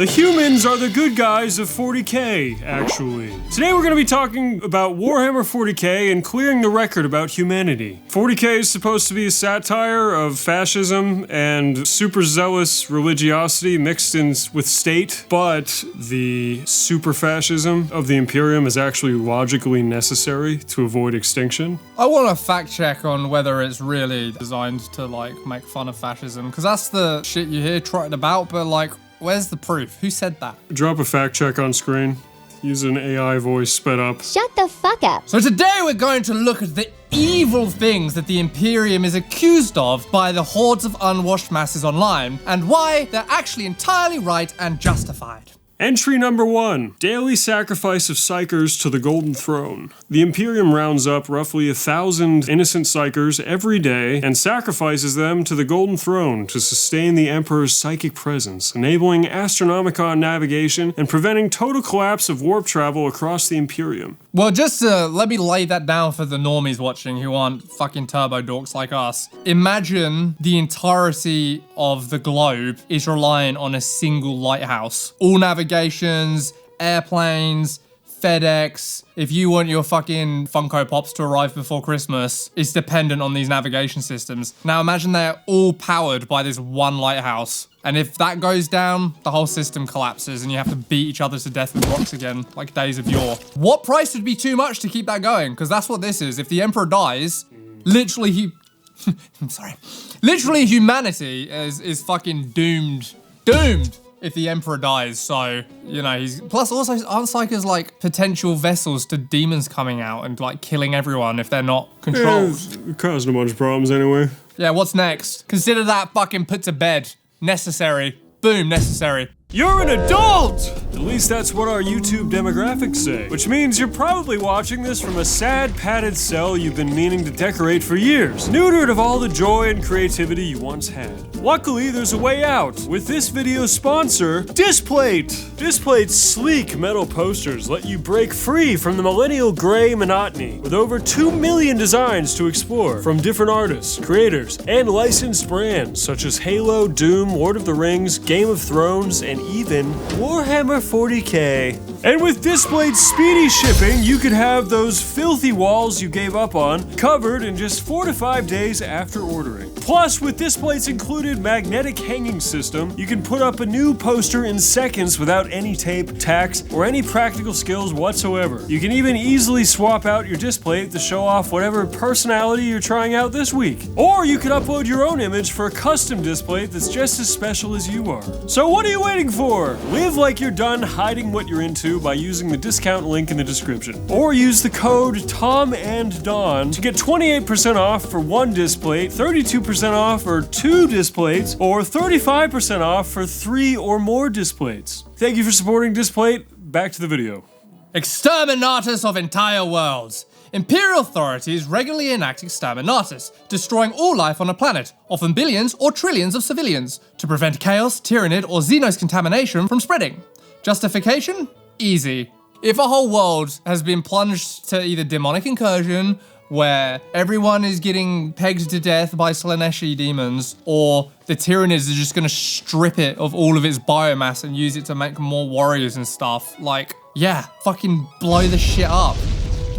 The humans are the good guys of 40k, actually. Today we're going to be talking about Warhammer 40k and clearing the record about humanity. 40k is supposed to be a satire of fascism and super zealous religiosity mixed in with state, but the super fascism of the Imperium is actually logically necessary to avoid extinction. I want a fact check on whether it's really designed to, like, make fun of fascism, because that's the shit you hear trotted about, but, like, where's the proof? Who said that? Drop a fact check on screen. Use an AI voice sped up. Shut the fuck up. So today we're going to look at the evil things that the Imperium is accused of by the hordes of unwashed masses online, and why they're actually entirely right and justified. Entry number 1. Daily sacrifice of psykers to the Golden Throne. The Imperium rounds up roughly 1,000 innocent psykers every day and sacrifices them to the Golden Throne to sustain the Emperor's psychic presence, enabling Astronomicon navigation and preventing total collapse of warp travel across the Imperium. Well, just let me lay that down for the normies watching who aren't fucking turbo dorks like us. Imagine the entirety of the globe is relying on a single lighthouse. All navigations, airplanes, FedEx. If you want your fucking Funko Pops to arrive before Christmas, it's dependent on these navigation systems. Now imagine they're all powered by this one lighthouse. And if that goes down, the whole system collapses and you have to beat each other to death with rocks again, like days of yore. What price would be too much to keep that going? Because that's what this is. If the Emperor dies, literally I'm sorry. Literally humanity is fucking doomed. Doomed! If the Emperor dies, so, you know, he's... Plus, also, aren't psykers, like, potential vessels to demons coming out and, like, killing everyone if they're not controlled? Yeah, causing a bunch of problems anyway. Yeah, what's next? Consider that fucking put to bed. Necessary. Boom, necessary. You're an adult! At least that's what our YouTube demographics say. Which means you're probably watching this from a sad, padded cell you've been meaning to decorate for years, neutered of all the joy and creativity you once had. Luckily, there's a way out, with this video's sponsor, Displate! Displate's sleek metal posters let you break free from the millennial gray monotony, with over 2 million designs to explore, from different artists, creators, and licensed brands, such as Halo, Doom, Lord of the Rings, Game of Thrones, and even Warhammer 40k. And with Displate's speedy shipping, you could have those filthy walls you gave up on covered in just 4 to 5 days after ordering. Plus, with Displate's included magnetic hanging system, you can put up a new poster in seconds without any tape, tacks, or any practical skills whatsoever. You can even easily swap out your Displate to show off whatever personality you're trying out this week. Or you can upload your own image for a custom Displate that's just as special as you are. So what are you waiting for? Live like you're done hiding what you're into by using the discount link in the description. Or use the code TOMANDDAWN to get 28% off for 1 Displate, 32% off for 2 Displates, or 35% off for 3 or more Displates. Thank you for supporting Displate. Back to the video. Exterminatus of entire worlds. Imperial authorities regularly enact Exterminatus, destroying all life on a planet, often billions or trillions of civilians, to prevent chaos, tyrannid, or Xenos contamination from spreading. Justification? Easy. If a whole world has been plunged to either demonic incursion, where everyone is getting pegged to death by Slaneshi demons, or the Tyrannids are just gonna strip it of all of its biomass and use it to make more warriors and stuff, like, yeah, fucking blow the shit up.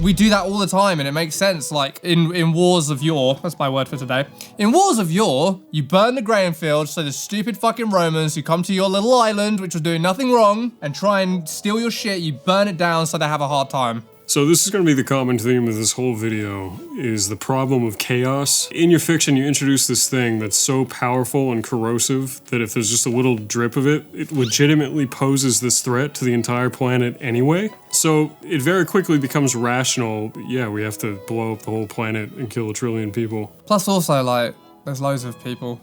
We do that all the time and it makes sense, like in wars of yore, that's my word for today. In wars of yore, you burn the grain fields so the stupid fucking Romans who come to your little island, which was doing nothing wrong, and try and steal your shit, you burn it down so they have a hard time. So this is going to be the common theme of this whole video, is the problem of chaos. In your fiction, you introduce this thing that's so powerful and corrosive that if there's just a little drip of it, it legitimately poses this threat to the entire planet anyway. So it very quickly becomes rational, yeah, we have to blow up the whole planet and kill 1 trillion people. Plus also, like, there's loads of people.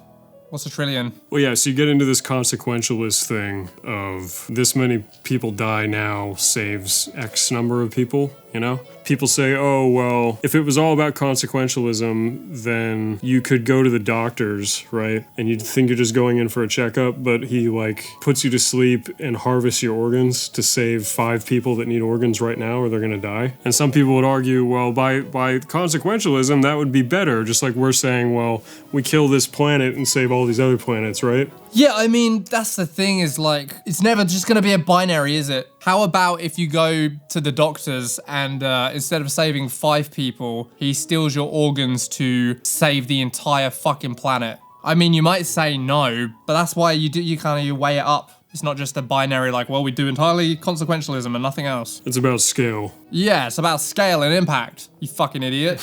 What's 1 trillion? Well, yeah, so you get into this consequentialist thing of this many people die now saves X number of people. you know? People say, oh, well, if it was all about consequentialism, then you could go to the doctors, right? And you'd think you're just going in for a checkup, but he, like, puts you to sleep and harvests your organs to save 5 people that need organs right now or they're gonna die. And some people would argue, well, by consequentialism, that would be better, just like we're saying, well, we kill this planet and save all these other planets, right? Yeah, I mean, that's the thing is, like, it's never just gonna be a binary, is it? How about if you go to the doctors and instead of saving 5 people, he steals your organs to save the entire fucking planet? I mean, you might say no, but that's why you weigh it up. It's not just a binary like, well, we do entirely consequentialism and nothing else. It's about scale. Yeah, it's about scale and impact, you fucking idiot.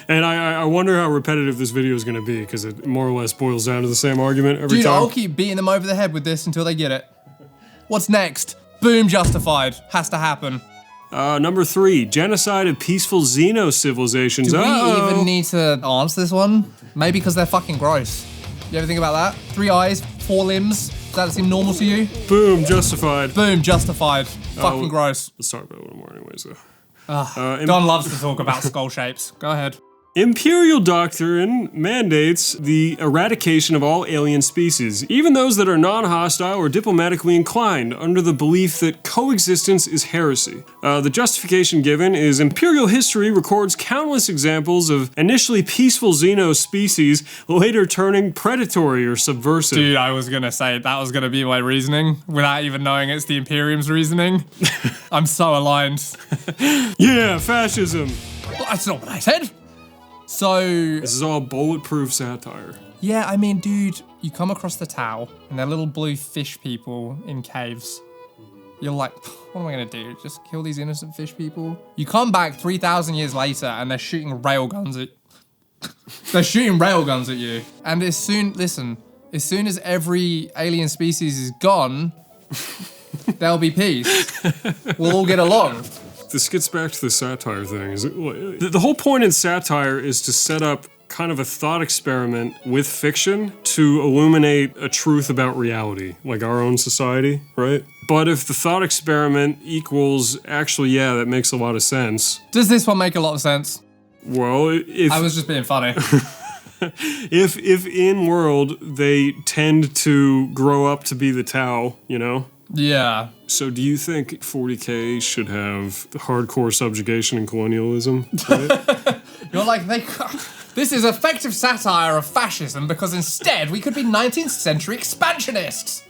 And I wonder how repetitive this video is going to be, because it more or less boils down to the same argument every time. I'll keep beating them over the head with this until they get it. What's next? Boom, justified. Has to happen. Number 3, genocide of peaceful Xeno civilizations. Do we even need to answer this one? Maybe because they're fucking gross. You ever think about that? 3 eyes, 4 limbs. Does that seem normal to you? Boom, justified. Boom, justified. Fucking gross. Let's talk about it a little more anyways, though. Don loves to talk about skull shapes. Go ahead. Imperial doctrine mandates the eradication of all alien species, even those that are non-hostile or diplomatically inclined, under the belief that coexistence is heresy. The justification given is Imperial history records countless examples of initially peaceful Xeno species later turning predatory or subversive. Dude, I was gonna say that was gonna be my reasoning without even knowing it's the Imperium's reasoning. I'm so aligned. Yeah, fascism. Well, that's not what I said. So... This is all bulletproof satire. Yeah, I mean, dude, you come across the Tau, and they're little blue fish people in caves. You're like, what am I gonna do? Just kill these innocent fish people? You come back 3,000 years later, and they're shooting railguns at... they're shooting railguns at you. And as soon as every alien species is gone, there'll be peace. We'll all get along. This gets back to the satire thing. The whole point in satire is to set up kind of a thought experiment with fiction to illuminate a truth about reality, like our own society, right? But if the thought experiment equals, actually, yeah, that makes a lot of sense. Does this one make a lot of sense? Well, if... I was just being funny. if in world they tend to grow up to be the Tau, you know? Yeah. So do you think 40K should have hardcore subjugation and colonialism? Right? You're like, this is effective satire of fascism because instead we could be 19th century expansionists.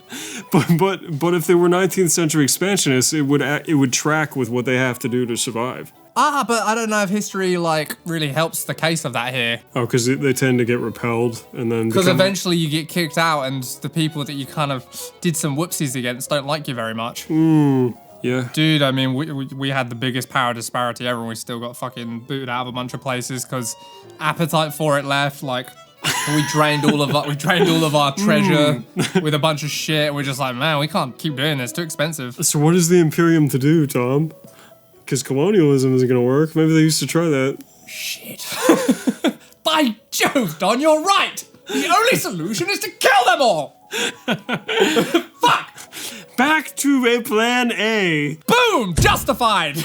But if they were 19th century expansionists, it would track with what they have to do to survive. But I don't know if history, like, really helps the case of that here. Oh, because they tend to get repelled and then... Because eventually you get kicked out and the people that you kind of did some whoopsies against don't like you very much. Yeah. Dude, I mean, we had the biggest power disparity ever and we still got fucking booted out of a bunch of places because appetite for it left, like... We drained all of our treasure with a bunch of shit. We're just like, man, we can't keep doing this. Too expensive. So what is the Imperium to do, Tom? Because colonialism isn't going to work. Maybe they used to try that. Shit. By Jove, Don, you're right. The only solution is to kill them all. Fuck. Back to a plan A. Boom, justified.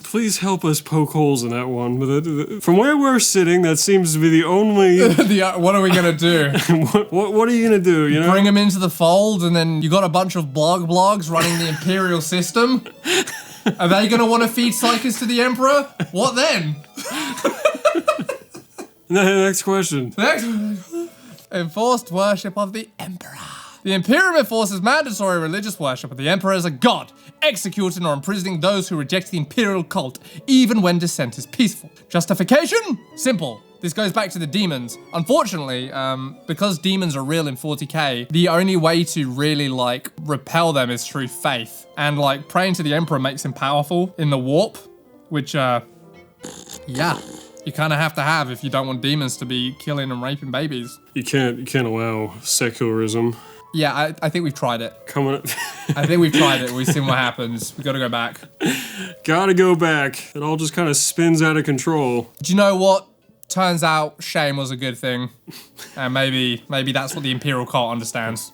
Please help us poke holes in that one. From where we're sitting, that seems to be the only... What are we going to do? What are you going to do, you know? Bring them into the fold, and then you got a bunch of blogs running the Imperial system? Are they going to want to feed psykers to the Emperor? What then? Next question. Enforced worship of the Emperor. The Imperium enforces mandatory religious worship of the Emperor as a god, executing or imprisoning those who reject the Imperial cult, even when dissent is peaceful. Justification? Simple. This goes back to the demons. Unfortunately, because demons are real in 40k, the only way to really, like, repel them is through faith. And, like, praying to the Emperor makes him powerful in the warp, which, yeah, you kind of have to have if you don't want demons to be killing and raping babies. You can't allow secularism. Yeah, I think we've tried it. Coming up. I think we've tried it. We've seen what happens. We got to go back. Gotta go back. It all just kind of spins out of control. Do you know what? Turns out shame was a good thing. And maybe that's what the Imperial cult understands.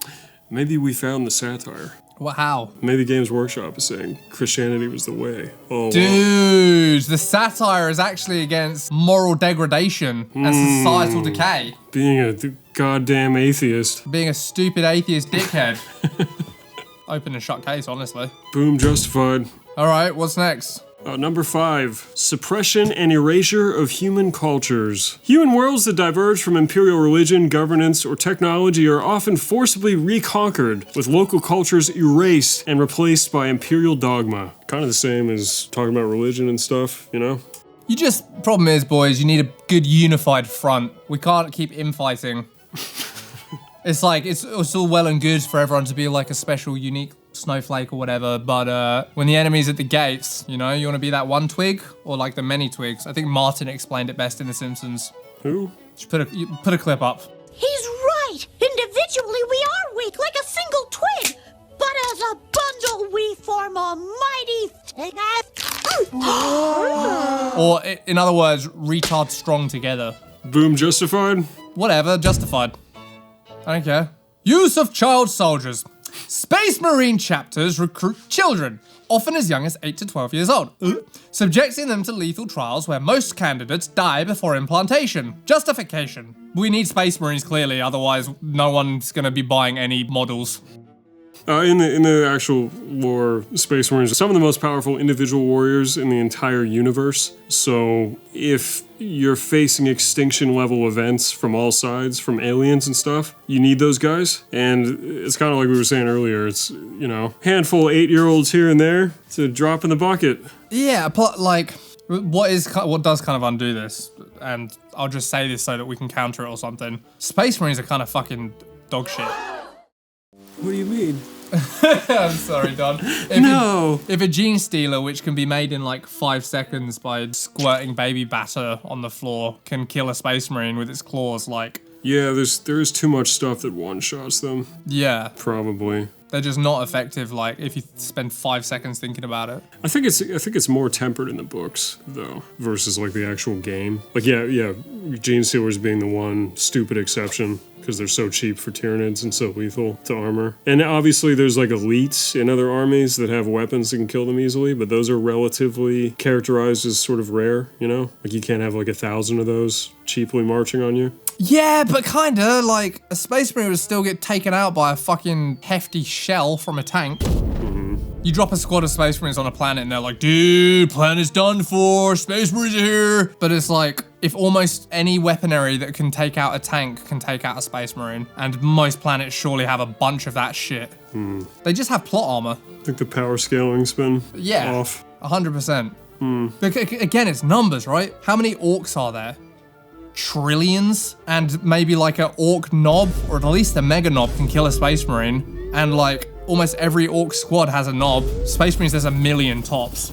Maybe we found the satire. What, how? Maybe Games Workshop is saying Christianity was the way. Oh, Dude, the satire is actually against moral degradation and societal decay. Being a goddamn atheist. Being a stupid atheist dickhead. Open and shut case, honestly. Boom, justified. All right, what's next? Number 5, suppression and erasure of human cultures. Human worlds that diverge from imperial religion, governance, or technology are often forcibly reconquered, with local cultures erased and replaced by imperial dogma. Kind of the same as talking about religion and stuff, you know? Problem is, boys, you need a good unified front. We can't keep infighting. It's like, it's all well and good for everyone to be like a special, unique snowflake or whatever, but when the enemy's at the gates, you know, you want to be that one twig or like the many twigs. I think Martin explained it best in The Simpsons. Who? Just put a clip up. He's right. Individually, we are weak, like a single twig. But as a bundle, we form a mighty thing. Or, in other words, retard strong together. Boom, justified? Whatever, justified. I don't care. Use of child soldiers. Space Marine chapters recruit children, often as young as 8 to 12 years old, subjecting them to lethal trials where most candidates die before implantation. Justification. We need Space Marines, clearly, otherwise no one's gonna be buying any models. In the actual lore, Space Marines are some of the most powerful individual warriors in the entire universe. So if you're facing extinction level events from all sides, from aliens and stuff, you need those guys. And it's kind of like we were saying earlier, it's, you know, handful of 8-year-olds here and there to drop in the bucket. Yeah, but like, what does kind of undo this, and I'll just say this so that we can counter it or something. Space Marines are kind of fucking dog shit. What do you mean? I'm sorry, Don. If a gene stealer, which can be made in like 5 seconds by squirting baby batter on the floor, can kill a Space Marine with its claws, like... Yeah, there is too much stuff that one-shots them. Yeah. Probably. They're just not effective, like, if you spend 5 seconds thinking about it. I think it's more tempered in the books, though, versus, like, the actual game. Like, yeah, Gene Stealers being the one stupid exception, because they're so cheap for Tyranids and so lethal to armor. And obviously there's, like, elites in other armies that have weapons that can kill them easily, but those are relatively characterized as sort of rare, you know? Like, you can't have, like, 1,000 of those cheaply marching on you. Yeah, but kinda, like, a Space Marine would still get taken out by a fucking hefty shell from a tank. You drop a squad of Space Marines on a planet and they're like, dude, planet's done for, Space Marines are here. But it's like, if almost any weaponry that can take out a tank can take out a Space Marine, and most planets surely have a bunch of that shit. They just have plot armor. I think the power scaling's been off. 100%. But again, it's numbers, right? How many orcs are there? Trillions, and maybe like an orc knob, or at least a mega knob, can kill a Space Marine, and like almost every orc squad has a knob. Space Marines, there's 1 million tops.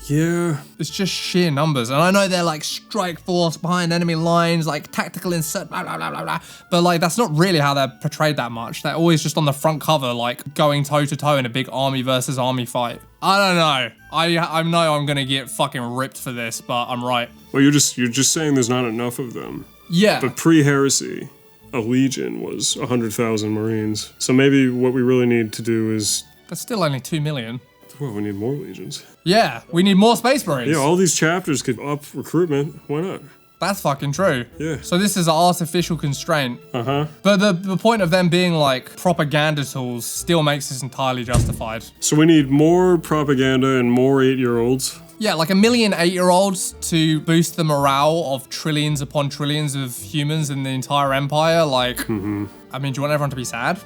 Yeah. It's just sheer numbers, and I know they're like strike force behind enemy lines, like tactical insert, blah blah blah blah blah, but like that's not really how they're portrayed that much. They're always just on the front cover, like going toe to toe in a big army versus army fight. I don't know. I know I'm gonna get fucking ripped for this, but I'm right. Well, you're just saying there's not enough of them. Yeah. But pre-heresy, a legion was 100,000 Marines. So maybe what we really need to do is... That's still only 2 million. Well, we need more legions. Yeah, we need more Space Marines. Yeah, all these chapters could up recruitment. Why not? That's fucking true. Yeah. So this is an artificial constraint. Uh-huh. But the point of them being like propaganda tools still makes this entirely justified. So we need more propaganda and more 8-year-olds. Yeah, like 1 million 8-year-olds to boost the morale of trillions upon trillions of humans in the entire empire. Like, I mean, do you want everyone to be sad?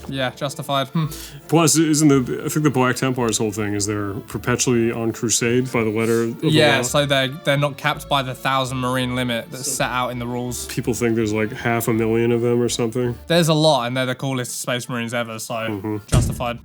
Yeah, justified. Plus, I think the Black Templars' whole thing is they're perpetually on crusade by the letter of the law. So they're not capped by the 1,000 Marine limit that's set out in the rules. People think there's like 500,000 of them or something. There's a lot, and they're the coolest Space Marines ever, so justified.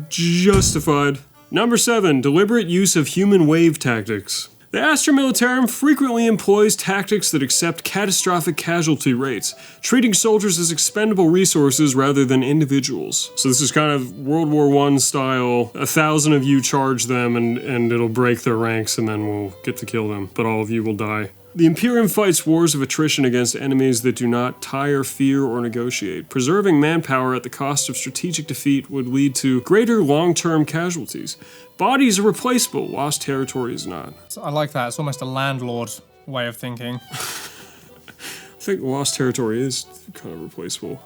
Justified. Number 7, deliberate use of human wave tactics. The Astra Militarum frequently employs tactics that accept catastrophic casualty rates, treating soldiers as expendable resources rather than individuals. So this is kind of World War I style, 1,000 of you charge them and it'll break their ranks and then we'll get to kill them, but all of you will die. The Imperium fights wars of attrition against enemies that do not tire, fear, or negotiate. Preserving manpower at the cost of strategic defeat would lead to greater long-term casualties. Bodies are replaceable, lost territory is not. I like that. It's almost a landlord way of thinking. I think lost territory is kind of replaceable.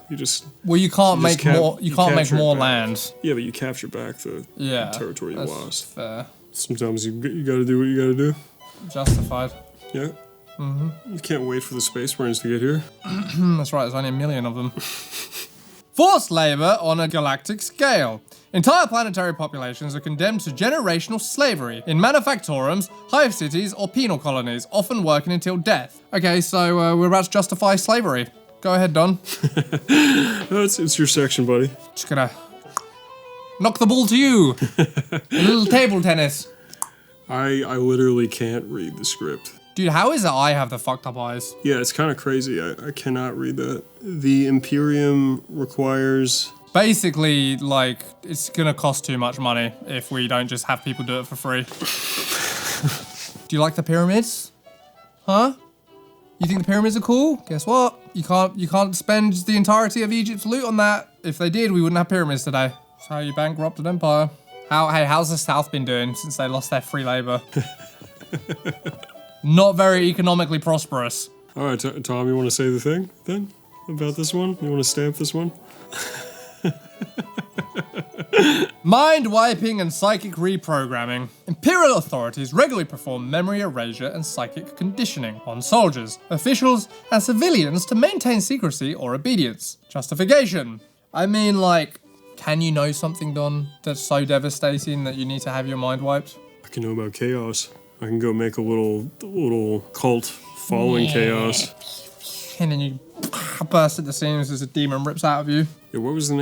Well, you can't make more. You can't make more land. Yeah, but you capture back the territory you lost. Fair. Sometimes you gotta do what you gotta do. Justified. Yeah. You can't wait for the Space Marines to get here. That's right, there's only 1 million of them. Forced labor on a galactic scale. Entire planetary populations are condemned to generational slavery in manufactorums, hive cities, or penal colonies, often working until death. Okay, so we're about to justify slavery. Go ahead, Don. It's your section, buddy. Just gonna knock the ball to you. A little table tennis. I literally can't read the script. Dude, how is it I have the fucked up eyes? Yeah, it's kind of crazy. I cannot read that. The Imperium requires... Basically, like, it's gonna cost too much money if we don't just have people do it for free. Do you like the pyramids? Huh? You think the pyramids are cool? Guess what? You can't spend the entirety of Egypt's loot on that. If they did, we wouldn't have pyramids today. That's how you bankrupt an empire. How's the South been doing since they lost their free labor? Not very economically prosperous. All right, Tom, you want to say the thing then about this one? You want to stamp this one? Mind wiping and psychic reprogramming. Imperial authorities regularly perform memory erasure and psychic conditioning on soldiers, officials, and civilians to maintain secrecy or obedience. Justification. I mean, like, can you know something, Don, that's so devastating that you need to have your mind wiped? I can know about chaos. I can go make a little cult following chaos. And then you burst at the seams as a demon rips out of you. Yeah, what was the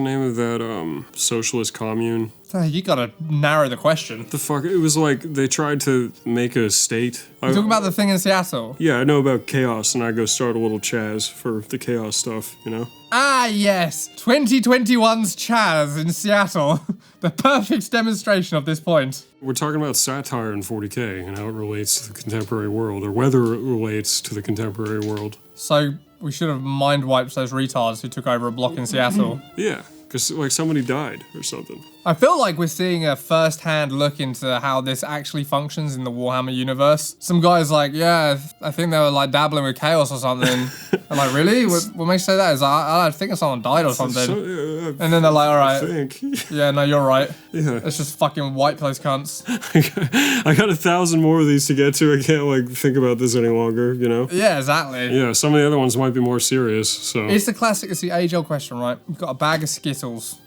name of that socialist commune? You gotta narrow the question. The fuck? It was like they tried to make a state. You talking about the thing in Seattle? Yeah, I know about chaos, and I go start a little Chaz for the chaos stuff, you know? Ah, yes. 2021's Chaz in Seattle. The perfect demonstration of this point. We're talking about satire in 40K and how it relates to the contemporary world, or whether it relates to the contemporary world. So we should have mind wiped those retards who took over a block in Seattle. Yeah, because like somebody died or something. I feel like we're seeing a first-hand look into how this actually functions in the Warhammer universe. Some guy's like, yeah, I think they were like dabbling with chaos or something. I'm like, really? What makes you say that? Is I think someone died or something. And then they're like, all right. Yeah, no, you're right. Yeah. Let's just fucking wipe those cunts. I got 1,000 more of these to get to. I can't like think about this any longer, you know? Yeah, exactly. Yeah, some of the other ones might be more serious, so. It's the classic, it's the age-old question, right? You've got a bag of Skittles.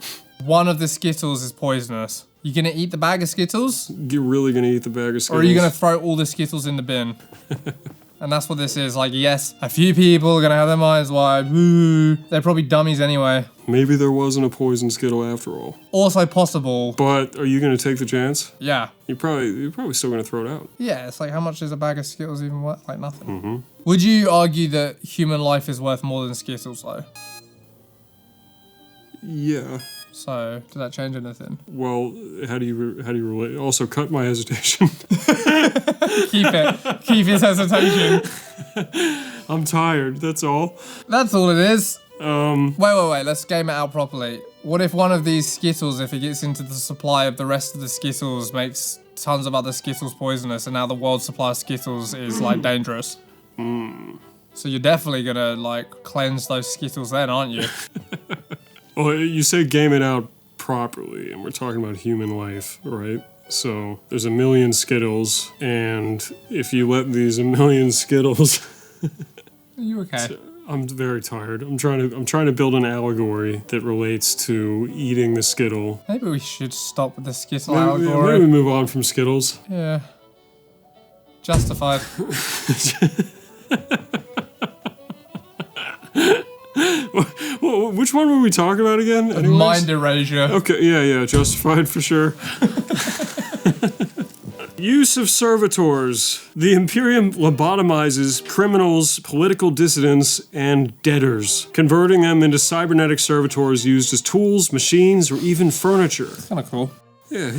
One of the Skittles is poisonous. You gonna eat the bag of Skittles? You're really gonna eat the bag of Skittles? Or are you gonna throw all the Skittles in the bin? And that's what this is. Like, yes, a few people are gonna have their minds wide. Woo. They're probably dummies anyway. Maybe there wasn't a poison Skittle after all. Also possible. But are you gonna take the chance? Yeah. You're probably still gonna throw it out. Yeah, it's like, how much is a bag of Skittles even worth? Like, nothing. Mm-hmm. Would you argue that human life is worth more than Skittles, though? Yeah. So, does that change anything? Well, how do you relate? Also, cut my hesitation. Keep his hesitation. I'm tired. That's all. That's all it is. Wait. Let's game it out properly. What if one of these Skittles, if it gets into the supply of the rest of the Skittles, makes tons of other Skittles poisonous, and now the world's supply of Skittles is like dangerous? So you're definitely gonna like cleanse those Skittles then, aren't you? Well, you say game it out properly, and we're talking about human life, right? So there's 1 million Skittles, and if you let these 1 million Skittles, are you okay? I'm very tired. I'm trying to build an allegory that relates to eating the Skittle. Maybe we should stop with the Skittle allegory. Maybe we move on from Skittles. Yeah. Justified. Which one were we talking about again? Anyways? Mind erasure. Okay, yeah, justified for sure. Use of servitors. The Imperium lobotomizes criminals, political dissidents, and debtors, converting them into cybernetic servitors used as tools, machines, or even furniture. Kind of cool.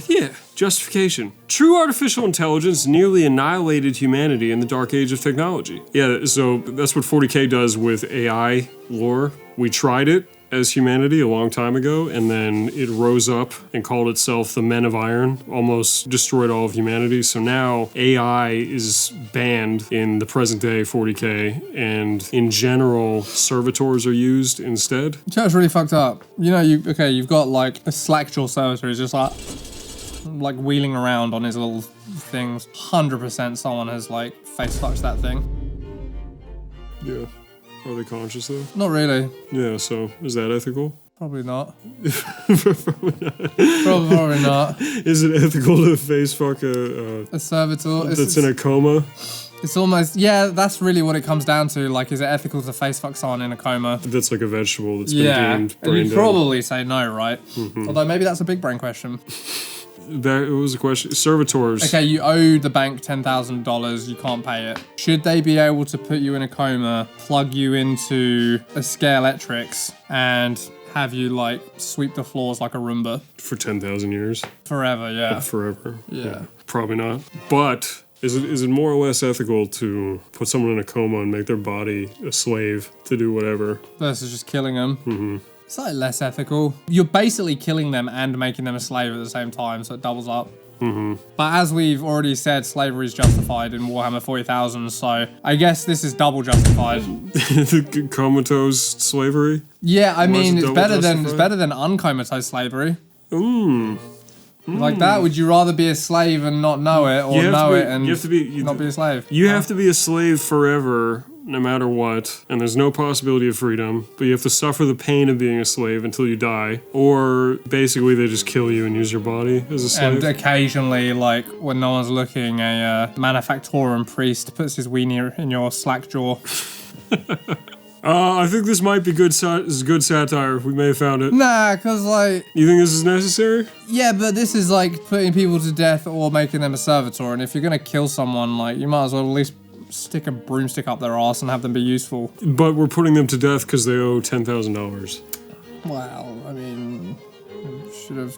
Yeah. Justification. True artificial intelligence nearly annihilated humanity in the dark age of technology. Yeah, so that's what 40K does with AI lore. We tried it as humanity a long time ago, and then it rose up and called itself the Men of Iron, almost destroyed all of humanity. So now AI is banned in the present day 40K, and in general, servitors are used instead. That's really fucked up. You know, you've got like a slackjaw servitor who's just like wheeling around on his little things. 100% someone has like face fucked that thing. Yeah. Are they conscious though? Not really. Yeah, so is that ethical? Probably not. Probably not. Probably not. Is it ethical to face fuck a servitor that's in a coma? It's almost, yeah, that's really what it comes down to. Like, is it ethical to face fuck someone in a coma? That's like a vegetable that's been deemed brain and you'd dead. probably say no, right? Although maybe that's a big brain question. That was a question. Servitors. Okay, you owe the bank $10,000, you can't pay it. Should they be able to put you in a coma, plug you into a Scalextrics, and have you, like, sweep the floors like a Roomba? For 10,000 years? Forever, yeah. Forever. Yeah. Probably not. But is it more or less ethical to put someone in a coma and make their body a slave to do whatever? Versus just killing them? It's like less ethical. You're basically killing them and making them a slave at the same time, so it doubles up. But as we've already said, slavery is justified in Warhammer 40,000, so I guess this is double justified. Comatose slavery? Yeah, I mean, it's better justified? than uncomatose slavery. Like that, would you rather be a slave and not know it, or know it and not be a slave? You have to be a slave forever, no matter what, and there's no possibility of freedom, but you have to suffer the pain of being a slave until you die, or basically they just kill you and use your body as a slave. And occasionally, like, when no one's looking, a manufactorum priest puts his weenie in your slack jaw. I think this might be good satire. We may have found it. Nah, because, like... You think this is necessary? Yeah, but this is, like, putting people to death or making them a servitor, and if you're gonna kill someone, like, you might as well at least stick a broomstick up their ass and have them be useful. But we're putting them to death because they owe $10,000. Well, I mean... should have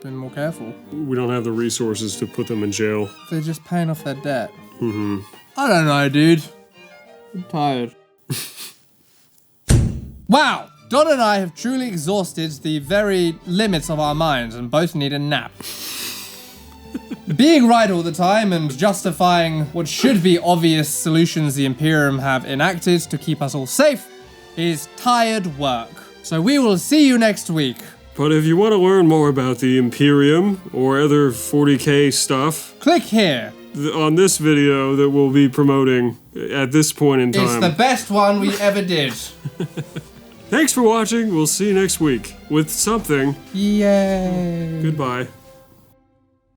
been more careful. We don't have the resources to put them in jail. They're just paying off their debt. I don't know, dude. I'm tired. Wow! Don and I have truly exhausted the very limits of our minds and both need a nap. Being right all the time and justifying what should be obvious solutions the Imperium have enacted to keep us all safe is tired work. So we will see you next week. But if you want to learn more about the Imperium or other 40K stuff, click here. On this video that we'll be promoting at this point in time. It's the best one we ever did. Thanks for watching. We'll see you next week with something. Yay. Goodbye.